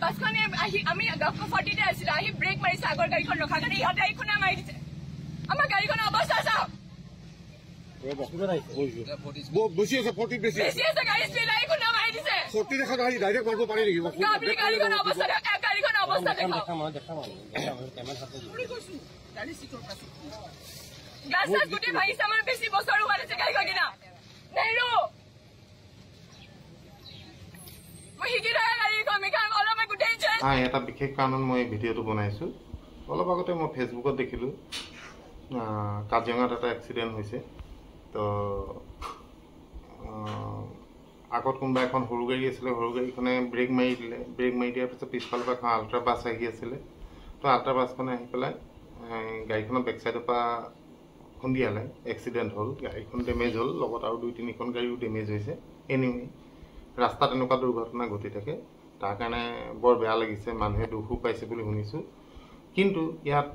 বাছখনে আহি আমি 40তে আছিলো আহি ব্ৰেক মাৰিছে আগৰ গাড়ীখন ৰখা কাৰণে ইহঁতে আহি খুনা মাৰি দিছে আমাৰ গাড়ীখনৰ অৱস্থা চাওক বেছি আছে 40 বেছি আছে গাড়ী স্পীড আহি খুনা মাৰি দিছে 40 দেখা গাড়ী ডাইৰেক্ট মাৰিব পাৰি নেকি আপুনি গাড়ীখনৰ অৱস্থা দেখা গাড়ী সিটৰ পাছে গ্লাছ গুটি ভাঙিছে আমাৰ বেছি বছৰ হোৱা আছে গাড়ীখন কিনা নেহৰু এটা বিশেষ কাৰণত মই ভিডিঅ'টো বনাইছোঁ অলপ আগতে মই ফেচবুকত দেখিলোঁ কাজিৰঙাত এটা এক্সিডেণ্ট হৈছে তো আগত কোনোবা এখন সৰু গাড়ী আছিলে সৰু গাড়ীখনে ব্ৰেক মাৰি দিলে ব্ৰেক মাৰি দিয়াৰ পিছত পিছফালৰ পৰা এখন আল্ট্ৰা বাছ আহি আছিলে তো আল্ট্ৰা বাছখনে আহি পেলাই গাড়ীখনৰ বেক চাইডৰ পৰা খুন্দিয়ালে এক্সিডেণ্ট হ'ল গাড়ীখন ডেমেজ হ'ল লগত আৰু 2-3খন গাড়ীও ডেমেজ হৈছে এনিৱে ৰাস্তাত এনেকুৱা দুৰ্ঘটনা ঘটি থাকে তাৰ কাৰণে বৰ বেয়া লাগিছে মানুহে দুখো পাইছে বুলি শুনিছোঁ কিন্তু ইয়াত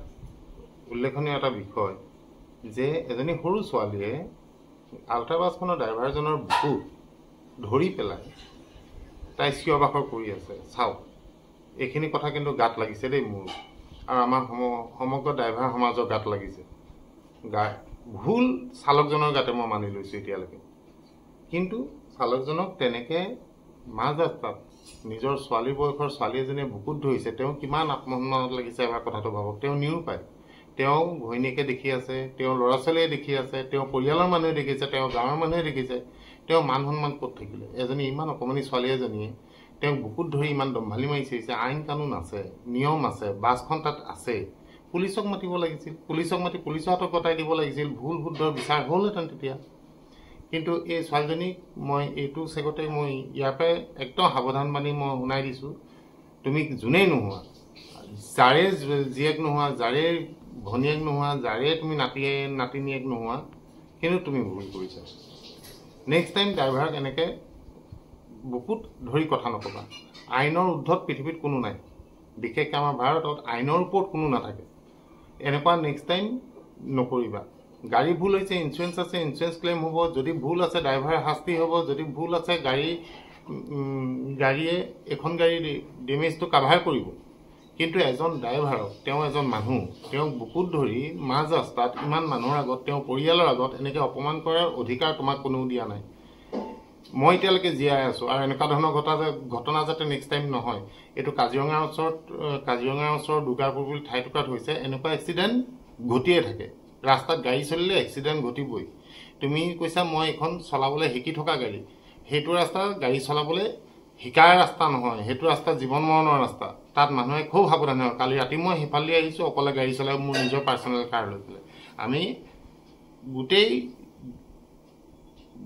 উল্লেখনীয় এটা বিষয় যে এজনী সৰু ছোৱালীয়ে আল্ট্ৰা বাছখনৰ ড্ৰাইভাৰজনৰ বুকুত ধৰি পেলাই তাই চিঞৰ বাখৰ কৰি আছে চাওক এইখিনি কথা কিন্তু গাত লাগিছে দেই মোৰ আৰু আমাৰ সমগ্ৰ ড্ৰাইভাৰ সমাজৰ গাত লাগিছে ভুল চালকজনৰ গাতে মই মানি লৈছোঁ এতিয়ালৈকে কিন্তু চালকজনক তেনেকে মাজ ৰাস্তাত নিজৰ ছোৱালী বয়সৰ ছোৱালী এজনীয়ে বুকুত ধৰিছে তেওঁ কিমান আত্মসন্মানত লাগিছে এবাৰ কথাটো ভাবক তেওঁ নিৰূপায় তেওঁ ঘৈণীয়েকে দেখি আছে তেওঁ ল'ৰা ছোৱালীয়ে দেখি আছে তেওঁ পৰিয়ালৰ মানুহে দেখিছে তেওঁ গাঁৱৰ মানুহে দেখিছে তেওঁ মান সন্মান ক'ত থাকিলে এজনী ইমান অকণমানি ছোৱালী এজনীয়ে তেওঁ বুকুত ধৰি ইমান দম্ভালি মাৰিছে আইন কানুন আছে নিয়ম আছে বাছখন তাত আছে পুলিচক মাতিব লাগিছিল পুলিচক মাতি পুলিচৰ হাতত গতাই দিব লাগিছিল ভুল শুদ্ধৰ বিচাৰ হ'লহেঁতেন তেতিয়া কিন্তু এই ছোৱালীজনীক মই এইটো চেগতে মই ইয়াৰ পৰাই একদম সাৱধান বাণী মই শুনাই দিছোঁ তুমি যোনেই নোহোৱা যাৰে জীয়েক নোহোৱা যাৰে ভনীয়েক নোহোৱা যাৰে তুমি নাতিনীয়েক নোহোৱা কিন্তু তুমি ভুল কৰিছা নেক্সট টাইম ড্ৰাইভাৰক এনেকৈ বুকুত ধৰি কথা নক'বা আইনৰ ঊৰ্ধত পৃথিৱীত কোনো নাই বিশেষকৈ আমাৰ ভাৰতত আইনৰ ওপৰত কোনো নাথাকে এনেকুৱা নেক্সট টাইম নকৰিবা গাড়ী ভুল হৈছে ইঞ্চুৰেঞ্চ আছে ইঞ্চুৰেঞ্চ ক্লেইম হ'ব যদি ভুল আছে ড্ৰাইভাৰ শাস্তি হ'ব যদি ভুল আছে গাড়ীয়ে এখন গাড়ী ডেমেজটো কাভাৰ কৰিব কিন্তু এজন ড্ৰাইভাৰক তেওঁ এজন মানুহ তেওঁক বুকুত ধৰি মাজ ৰাস্তাত ইমান মানুহৰ আগত তেওঁ পৰিয়ালৰ আগত এনেকৈ অপমান কৰাৰ অধিকাৰ তোমাক কোনেও দিয়া নাই মই এতিয়ালৈকে জীয়াই আছোঁ আৰু এনেকুৱা ধৰণৰ ঘটনা যাতে নেক্সট টাইম নহয় এইটো কাজিৰঙাৰ ওচৰত দুগাৰপুৰ বুলি ঠাইটুকুৰাত হৈছে এনেকুৱা এক্সিডেণ্ট ঘটিয়ে থাকে ৰাস্তাত গাড়ী চলিলে এক্সিডেণ্ট ঘটিবই তুমি কৈছা মই এখন চলাবলৈ শিকি থকা গাড়ী সেইটো ৰাস্তা গাড়ী চলাবলৈ শিকাৰ ৰাস্তা নহয় সেইটো ৰাস্তা জীৱন মৰণৰ ৰাস্তা তাত মানুহে খুব সাৱধান হয় কালি ৰাতি মই সিফালে আহিছোঁ অকলে গাড়ী চলাই মোৰ নিজৰ পাৰ্চনেল কাৰ লৈ পেলাই আমি গোটেই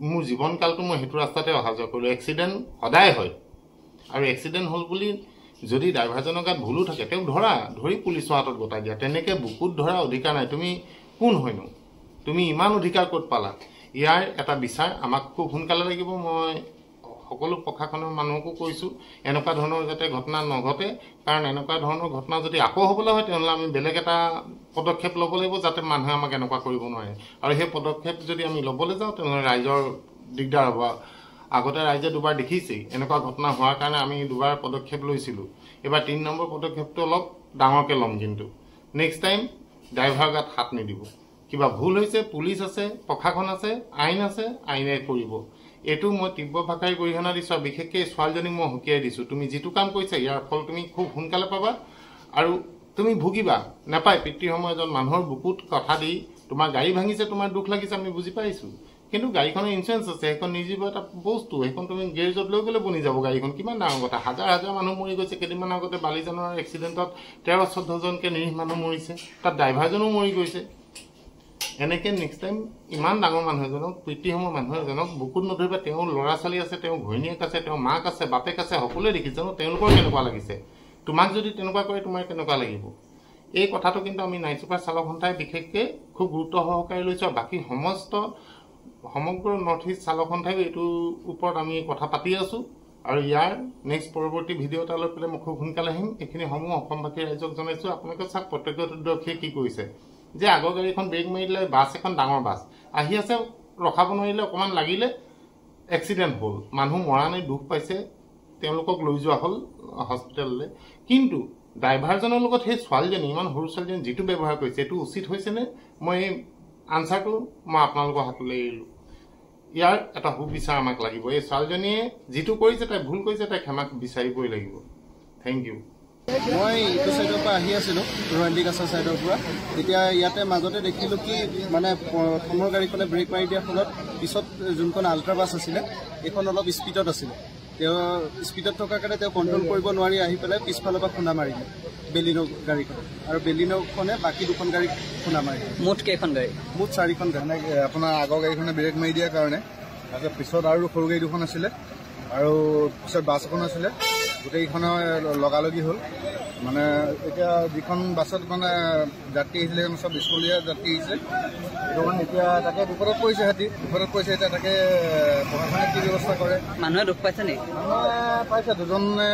মোৰ জীৱনকালটো মই সেইটো ৰাস্তাতে অহা যোৱা কৰিলোঁ এক্সিডেণ্ট সদায় হয় আৰু এক্সিডেণ্ট হ'ল বুলি যদি ড্ৰাইভাৰজনৰ গাত ভুলো থাকে তেওঁক ধৰি পুলিচৰ হাতত গতাই দিয়া তেনেকৈ বুকুত ধৰা অধিকাৰ নাই তুমি কোন হয়নো তুমি ইমান অধিকাৰ ক'ত পালা ইয়াৰ এটা বিচাৰ আমাক খুব সোনকালে লাগিব মই সকলো প্ৰশাসনৰ মানুহকো কৈছোঁ এনেকুৱা ধৰণৰ যাতে ঘটনা নঘটে কাৰণ এনেকুৱা ধৰণৰ ঘটনা যদি আকৌ হ'বলৈ হয় তেনেহ'লে আমি বেলেগ এটা পদক্ষেপ ল'ব লাগিব যাতে মানুহে আমাক এনেকুৱা কৰিব নোৱাৰে আৰু সেই পদক্ষেপ যদি আমি ল'বলৈ যাওঁ তেনেহ'লে ৰাইজৰ দিগদাৰ হ'ব আগতে ৰাইজে দুবাৰ দেখিছেই এনেকুৱা ঘটনা হোৱাৰ কাৰণে আমি দুবাৰ পদক্ষেপ লৈছিলোঁ এইবাৰ 3 নম্বৰ পদক্ষেপটো অলপ ডাঙৰকৈ ল'ম কিন্তু নেক্সট টাইম ড্ৰাইভাৰ গাত হাত নিদিব কিবা ভুল হৈছে পুলিচ আছে প্ৰশাসন আছে আইনে কৰিব এইটো মই তীব্ৰ ভাষাৰে গৰিহণা দিছোঁ আৰু বিশেষকৈ ছোৱালীজনীক মই সকীয়াই দিছোঁ তুমি যিটো কাম কৰিছা ইয়াৰ ফল তুমি খুব সোনকালে পাবা আৰু তুমি ভুগিবা নাপায় পিতৃৰ সময় এজন মানুহৰ বুকুত কথা দি তোমাৰ গাড়ী ভাঙিছে তোমাৰ দুখ লাগিছে আমি বুজি পাইছোঁ কিন্তু গাড়ীখনৰ ইঞ্চুৰেঞ্চ আছে সেইখন নিৰ্জীৱ এটা বস্তু সেইখন তুমি গেৰেজত লৈ গ'লে বনি যাব গাড়ীখন কিমান ডাঙৰ কথা হাজাৰ হাজাৰ মানুহ মৰি গৈছে কেইদিনমান আগতে বালিজানৰ এক্সিডেণ্টত 13-14জনকৈ নিৰীহ মানুহ মৰিছে তাত ড্ৰাইভাৰজনো মৰি গৈছে এনেকৈ নেক্সট টাইম ইমান ডাঙৰ মানুহ এজনক পিতৃসমূহ মানুহ এজনক বুকুত নধৰিবা তেওঁ ল'ৰা ছোৱালী আছে তেওঁ ঘৈণীয়েক আছে তেওঁ মাক আছে বাপেক আছে সকলোৱে দেখিছে ন তেওঁলোকৰ কেনেকুৱা লাগিছে তোমাক যদি তেনেকুৱা কৰে তোমাৰ কেনেকুৱা লাগিব এই কথাটো কিন্তু আমি নাইট ছুপাৰ চালক সন্থাই বিশেষকৈ খুব গুৰুত্ব সহকাৰে লৈছোঁ আৰু বাকী সমগ্ৰ নৰ্থ ইষ্ট চালক সন্থাইও এইটোৰ ওপৰত আমি কথা পাতি আছোঁ আৰু ইয়াৰ নেক্সট পৰৱৰ্তী ভিডিঅ' এটা লৈ পেলাই মই খুব সোনকালে আহিম এইখিনি সমূহ অসমবাসী ৰাইজক জনাইছোঁ আপোনালোকে চাওক প্ৰত্যক্ষদৰ্শীয়ে কি কৰিছে যে আগৰ গাড়ীখন ব্ৰেক মাৰি দিলে বাছ এখন ডাঙৰ বাছ আহি আছে ৰখাব নোৱাৰিলে অকণমান লাগিলে এক্সিডেণ্ট হ'ল মানুহ মৰা নাই দুখ পাইছে তেওঁলোকক লৈ যোৱা হ'ল হস্পিটেললৈ। কিন্তু ড্ৰাইভাৰজনৰ লগত সেই ছোৱালীজনী, ইমান সৰু ছোৱালীজনী যিটো ব্যৱহাৰ কৰিছে এইটো উচিত হৈছেনে? মই আনচাৰটো মই আপোনালোকৰ হাতলৈ এৰিলোঁ। ইয়াৰ এটা সুবিচাৰ আমাক লাগিব। এই ছোৱালীজনীয়ে যিটো কৰিছে তাই ভুল কৰিছে, তাই ক্ষমা বিচাৰিবই লাগিব। Thank you. মই এইটো চাইডৰ পৰা আহি আছিলোঁ, ৰয়েণ্টি কাছাৰ চাইডৰ পৰা। তেতিয়া ইয়াতে মাজতে দেখিলোঁ কি মানে প্ৰথমৰ গাড়ীখনে ব্ৰেক মাৰি দিয়াৰ ফলত পিছত যোনখন আল্ট্ৰা বাছ আছিলে এইখন অলপ স্পীডত আছিলে। তেওঁ স্পীডত থকাৰ কাৰণে তেওঁ কণ্ট্ৰল কৰিব নোৱাৰি আহি পেলাই পিছফালৰ পৰা খুন্দা মাৰিলে বেলিনো গাড়ীখন, আৰু বেলিনোখনে বাকী দুখন গাড়ী খুন্দা মাৰিলে। মুঠ কেইখন গাড়ী? মুঠ 4খন গাড়ী। আপোনাৰ আগৰ গাড়ীখনে ব্ৰেক মাৰি দিয়াৰ কাৰণে তাৰপিছত পিছত আৰু সৰু গাড়ী দুখন আছিলে আৰু পিছত বাছ এখন আছিলে, গোটেইকেইখনৰ লগালগি হ'ল। মানে এতিয়া যিখন বাছত মানে যাত্ৰী আহিছিলে চব স্কুলীয়া যাত্ৰী আহিছে, সেইটো মানে এতিয়া তাকে বিপদত পৰিছে। এতিয়া তাকে প্ৰশাসনে কি ব্যৱস্থা কৰে। মানুহে দুখ পাইছে নেকি? মানুহে পাইছে, দুজনে